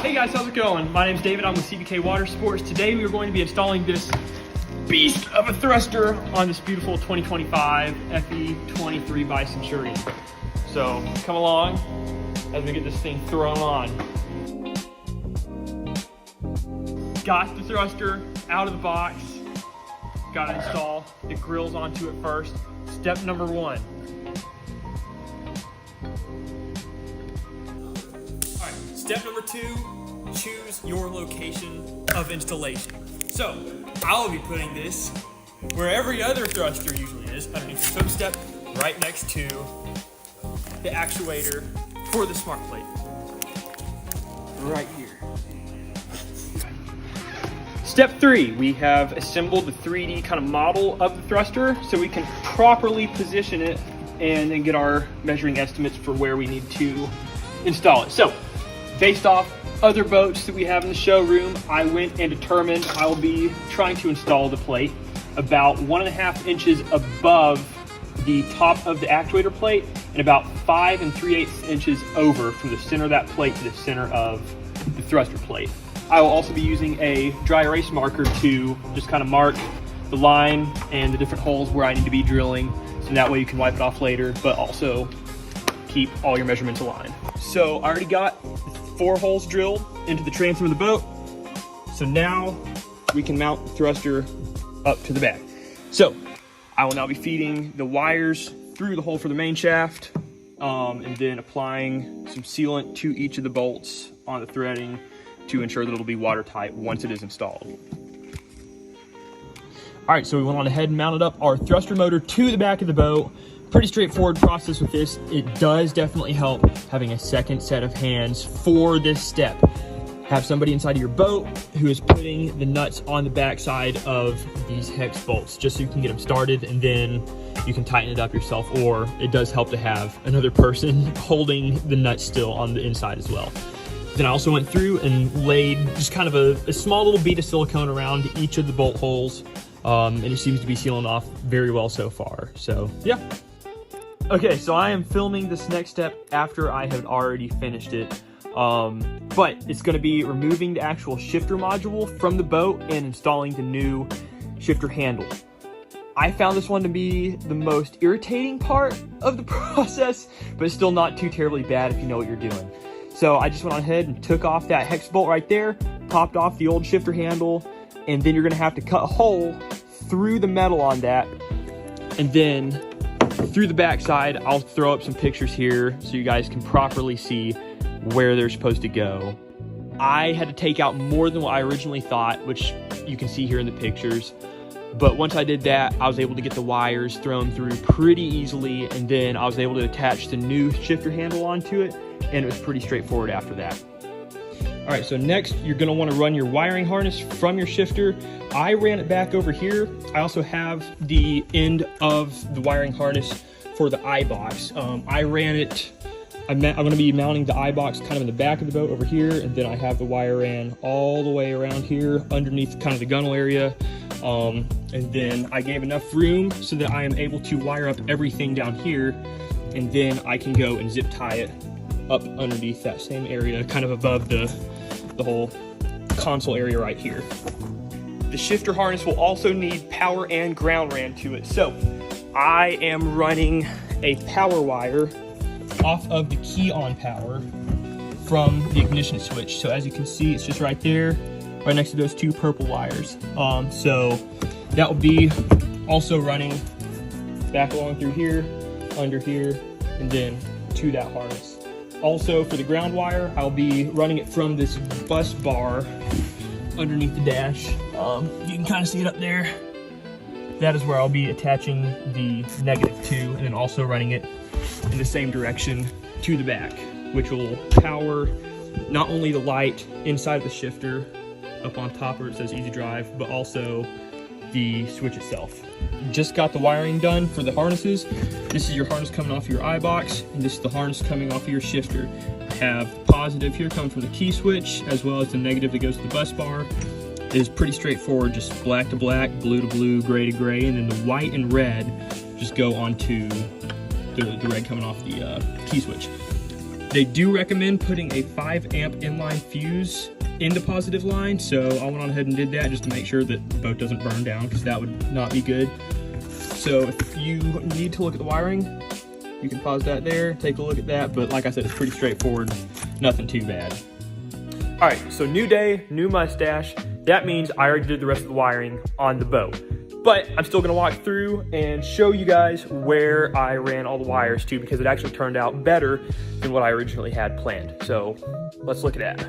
Hey guys, how's it going? My name's David, I'm with CBK Water Sports. Today we are going to be installing this beast of a thruster on this beautiful 2025 FE23 by Centurion. So come along as we get this thing thrown on. Got the thruster out of the box, got to install the grills onto it first. Step number one. Step number two, choose your location of installation. So, I'll be putting this where every other thruster usually is, underneath the swim step, right next to the actuator for the smart plate. Right here. Step three, we have assembled the 3D kind of model of the thruster so we can properly position it and then get our measuring estimates for where we need to install it. So, based off other boats that we have in the showroom, I went and determined I will be trying to install the plate about 1.5 inches above the top of the actuator plate and about 5 3/8 inches over from the center of that plate to the center of the thruster plate. I will also be using a dry erase marker to just kind of mark the line and the different holes where I need to be drilling, so that way you can wipe it off later, but also keep all your measurements aligned. So I already got 4 holes drilled into the transom of the boat. So now we can mount the thruster up to the back. So I will now be feeding the wires through the hole for the main shaft and then applying some sealant to each of the bolts on the threading to ensure that it'll be watertight once it is installed. All right, so we went on ahead and mounted up our thruster motor to the back of the boat. Pretty straightforward process with this. It does definitely help having a second set of hands for this step. Have somebody inside of your boat who is putting the nuts on the back side of these hex bolts just so you can get them started, and then you can tighten it up yourself, or it does help to have another person holding the nuts still on the inside as well. Then I also went through and laid just kind of a small little bead of silicone around each of the bolt holes, and it seems to be sealing off very well so far. So yeah. Okay, so I am filming this next step after I had already finished it, but it's going to be removing the actual shifter module from the boat and installing the new shifter handle. I found this one to be the most irritating part of the process, but it's still not too terribly bad if you know what you're doing. So I just went on ahead and took off that hex bolt right there, popped off the old shifter handle, and then you're going to have to cut a hole through the metal on that, and then through the back side. I'll throw up some pictures here so you guys can properly see where they're supposed to go. I had to take out more than what I originally thought, which you can see here in the pictures. But once I did that, I was able to get the wires thrown through pretty easily, and then I was able to attach the new shifter handle onto it, and it was pretty straightforward after that. All right, so next you're gonna wanna run your wiring harness from your shifter. I ran it back over here. I also have the end of the wiring harness for the iBox. I'm gonna be mounting the iBox kind of in the back of the boat over here, and then I have the wire ran all the way around here underneath kind of the gunnel area. And then I gave enough room so that I am able to wire up everything down here, and then I can go and zip tie it up underneath that same area, kind of above the whole console area right here. The shifter harness will also need power and ground ran to it. So I am running a power wire off of the key on power from the ignition switch. So as you can see, it's just right there, right next to those 2 purple wires. So that will be also running back along through here, under here, and then to that harness. Also for the ground wire, I'll be running it from this bus bar underneath the dash. You can kind of see it up there. That is where I'll be attaching the -2, and then also running it in the same direction to the back, which will power not only the light inside of the shifter up on top where it says ezDrive, but also the switch itself. Just got the wiring done for the harnesses. This is your harness coming off of your iBox, and this is the harness coming off of your shifter. I have the positive here coming from the key switch, as well as the negative that goes to the bus bar. It is pretty straightforward, just black to black, blue to blue, gray to gray, and then the white and red just go onto the red coming off the key switch. They do recommend putting a 5 amp inline fuse in the positive line, so I went on ahead and did that just to make sure that the boat doesn't burn down, because that would not be good. So if you need to look at the wiring, you can pause that there, take a look at that, but like I said, it's pretty straightforward, nothing too bad. All right, so new day, new mustache. That means I already did the rest of the wiring on the boat. But I'm still gonna walk through and show you guys where I ran all the wires to, because it actually turned out better than what I originally had planned. So let's look at that.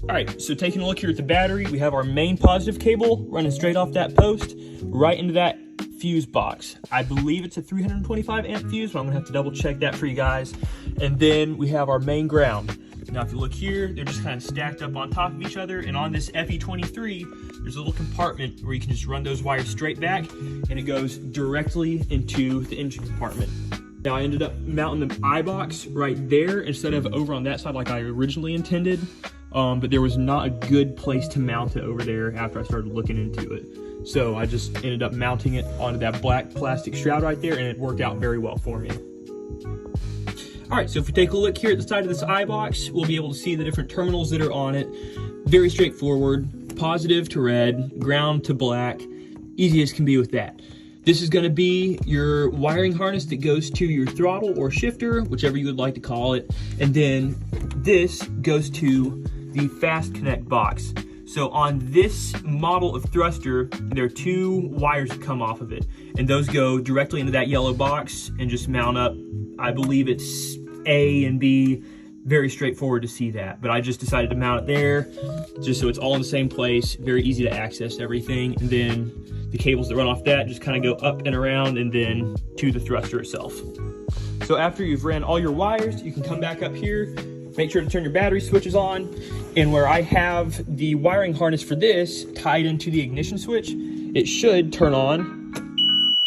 All right, so taking a look here at the battery, we have our main positive cable running straight off that post, right into that fuse box. I believe it's a 325 amp fuse, but I'm gonna have to double check that for you guys. And then we have our main ground. Now, if you look here, they're just kind of stacked up on top of each other. And on this FE23, there's a little compartment where you can just run those wires straight back, and it goes directly into the engine compartment. Now, I ended up mounting the iBox right there instead of over on that side like I originally intended. But there was not a good place to mount it over there after I started looking into it. So I just ended up mounting it onto that black plastic shroud right there, and it worked out very well for me. All right, so if we take a look here at the side of this iBox, we'll be able to see the different terminals that are on it. Very straightforward, positive to red, ground to black, easy as can be with that. This is gonna be your wiring harness that goes to your throttle or shifter, whichever you would like to call it. And then this goes to the fast connect box. So on this model of thruster, there are 2 wires that come off of it, and those go directly into that yellow box and just mount up. I believe it's A and B, very straightforward to see that, but I just decided to mount it there just so it's all in the same place, very easy to access everything. And then the cables that run off that just kind of go up and around and then to the thruster itself. So after you've ran all your wires, you can come back up here, make sure to turn your battery switches on, and where I have the wiring harness for this tied into the ignition switch, it should turn on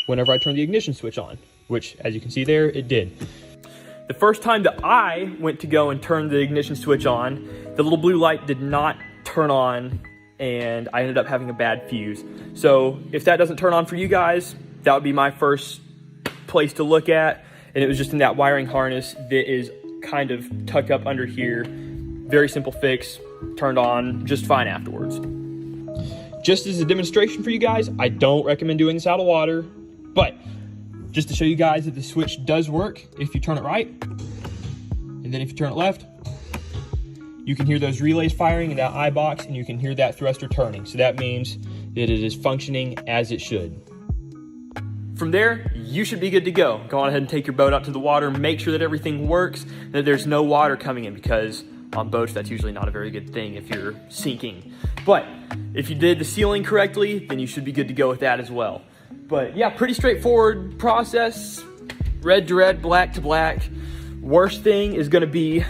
whenever I turn the ignition switch on, which, as you can see there, it did. The first time that I went to go and turn the ignition switch on, the little blue light did not turn on, and I ended up having a bad fuse. So if that doesn't turn on for you guys, that would be my first place to look at, and it was just in that wiring harness that is kind of tucked up under here. Very simple fix, turned on just fine afterwards. Just as a demonstration for you guys, I don't recommend doing this out of water, but just to show you guys that the switch does work if you turn it right, and then if you turn it left, you can hear those relays firing in that iBox, and you can hear that thruster turning. So that means that it is functioning as it should. From there, you should be good to go. Go on ahead and take your boat out to the water, make sure that everything works, and that there's no water coming in, because on boats, that's usually not a very good thing if you're sinking. But if you did the sealing correctly, then you should be good to go with that as well. But yeah, pretty straightforward process. Red to red, black to black. Worst thing is gonna be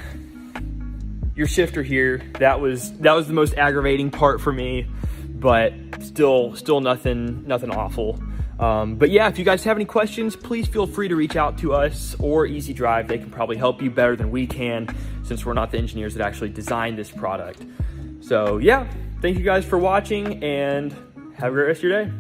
your shifter here. That was the most aggravating part for me, but still nothing awful. But yeah, if you guys have any questions, please feel free to reach out to us or ezDrive. They can probably help you better than we can, since we're not the engineers that actually designed this product. So yeah, thank you guys for watching, and have a great rest of your day.